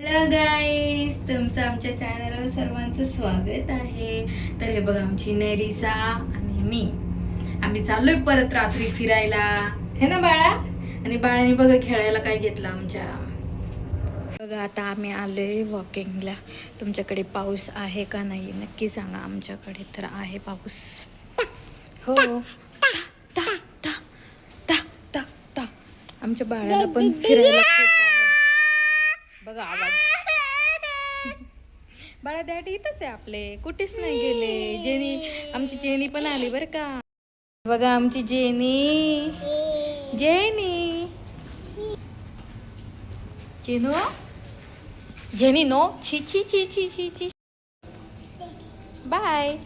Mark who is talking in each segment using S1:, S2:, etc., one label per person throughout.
S1: Hello गाईस, तुमचं आमच्या चॅनलवर सर्वांचं स्वागत आहे. तर हे बघा, आमची नेरिसा आणि मी आम्ही चाललोय परत रात्री फिरायला, हे ना बाळा. आणि बाळाने बघा खेळायला काय घेतलं आमच्या. बघा आता आम्ही आलोय वॉकिंगला. तुमच्याकडे पाऊस आहे का नाही नक्की सांगा. आमच्याकडे तर आहे पाऊस. हो, ता ता ता ता ता. आमच्या बाळाला पण फिरायला खूप आवडतं. बघा आवाज. बाळा डॅडी इथंच आहे आपले, कुठेच नाही गेले. आमची जेनी पण आली बरं का. बघा आमची जेनी जेनो जेनी नो छी छी छी छी छी छी. बाय.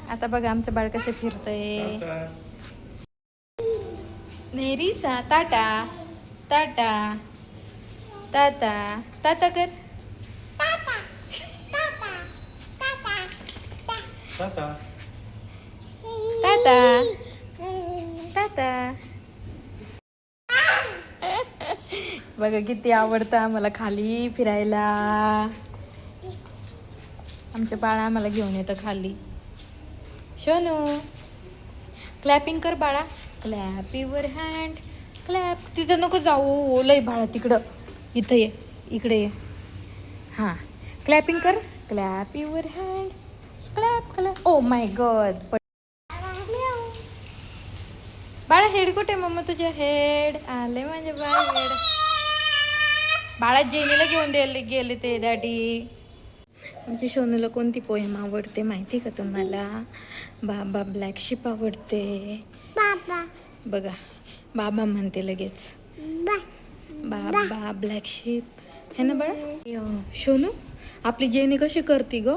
S1: आता बघा आमचं बाळ कसं फिरतंय. नेरिसा टाटा टाटा टाटा टाटा कर. टाटा टाटा. बघा किती आवडतं आम्हाला खाली फिरायला. आमच्या बाळा आम्हाला घेऊन येतं खाली. शोनू क्लॅपिंग कर बाळा. Clap your hand clap. तिथं नको जाऊ, लय बाळा तिकडं. इथं ये, इकडे ये. हां, क्लॅपिंग कर. Clap your hand clap clap. Oh my God. बाळा हेड कुठे मम्मा तुझ्या? हेड आले माझे बाळ. हेड बाळा जेनीला घेऊन द्यायला गेले ते डॅडी. आमची सोनूला कोणती पोएम आवडते माहिती का तुम्हाला? बाबा ब्लॅक शिप आवडते. बघा बाबा म्हणते लगेच. बाबा ब्लॅक शिप है ना बाळा. सोनू आपली जेनी कशी करते ग?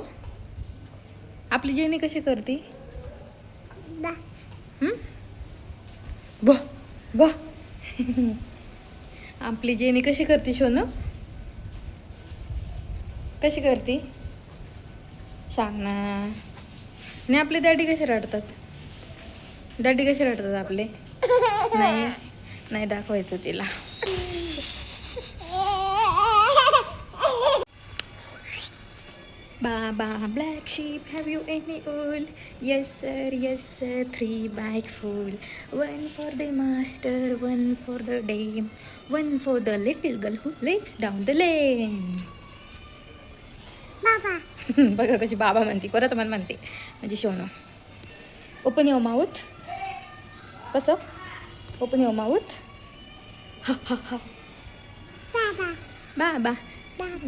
S1: आपली जेनी कशी करते? बा बा. आपली जेनी कशी करते सोनू? कशी करते सांग ना. आणि आपले डॅडी कसे रडतात? डॅडी कसे रडतात आपले? नाही नाही दाखवायचं तिला. बाबा black sheep, have you any wool? Yes sir, 3 bag full. One for the master, one for the dame, one for the little girl who lives down the lane. बाबा. बघा कशी बाबा म्हणते, परत म्हणते म्हणजे शोनो. Open your mouth. कसं ओपन युअर माउथ. हा हा हा. बाबा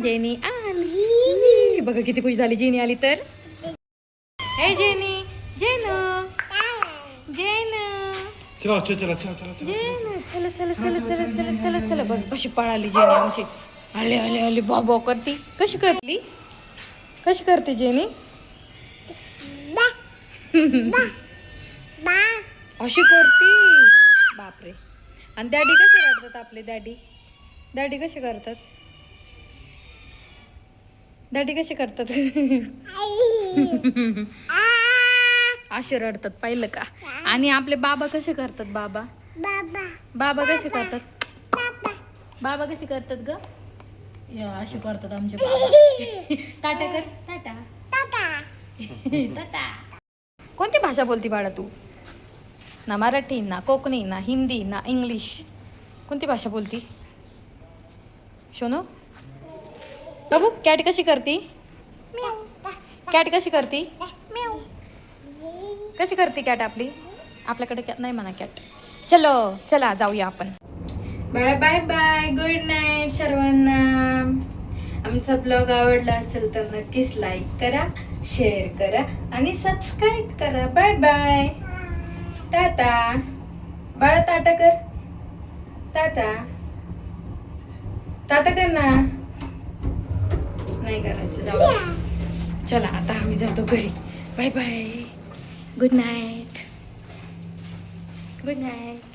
S1: जेनी आली. बघा किती खुश झाली जेनी आली तर. हे जेनी जेनो जेनो
S2: चला चला चला चला
S1: जेनो चला चला चला चला चला चला चला. बघ कशी पळाली जेनी आमची. आले आले आले बाबा करती. कशी करली? कशी करते जेनी? अशी करती. बापरे. आणि डॅडी कसे रडतात आपले? डॅडी कसे करतात? डॅडी कसे करतात? असे रडतात पाहिलं का. आणि आपले बाबा कसे करतात? बाबा कसे करतात? बाबा कसे करतात ग? असे करतात आमचे बाबा. टाटा कर. टाटा टाटा. कोणती भाषा बोलती बाळा तू? ना मराठी, ना कोकणी, ना हिंदी, ना इंग्लिश. कोणती भाषा बोलती शोनो? बाबू कॅट कशी करती? कॅट कशी करती? कशी करते कॅट आपली? आपल्याकडे कॅट नाही म्हणा कॅट. चलो चला जाऊया आपण. बाळा बाय बाय, गुड नाईट सर्वांना. आमचा ब्लॉग आवडला असेल तर नक्कीच लाईक करा, शेअर करा आणि सबस्क्राईब करा. Bye bye. टाटा. बाळा टाटा कर. टाटा टाटा कर ना. नाही करायचं, जाऊ. चला आता आम्ही जातो घरी. Bye bye. Good night. Good night.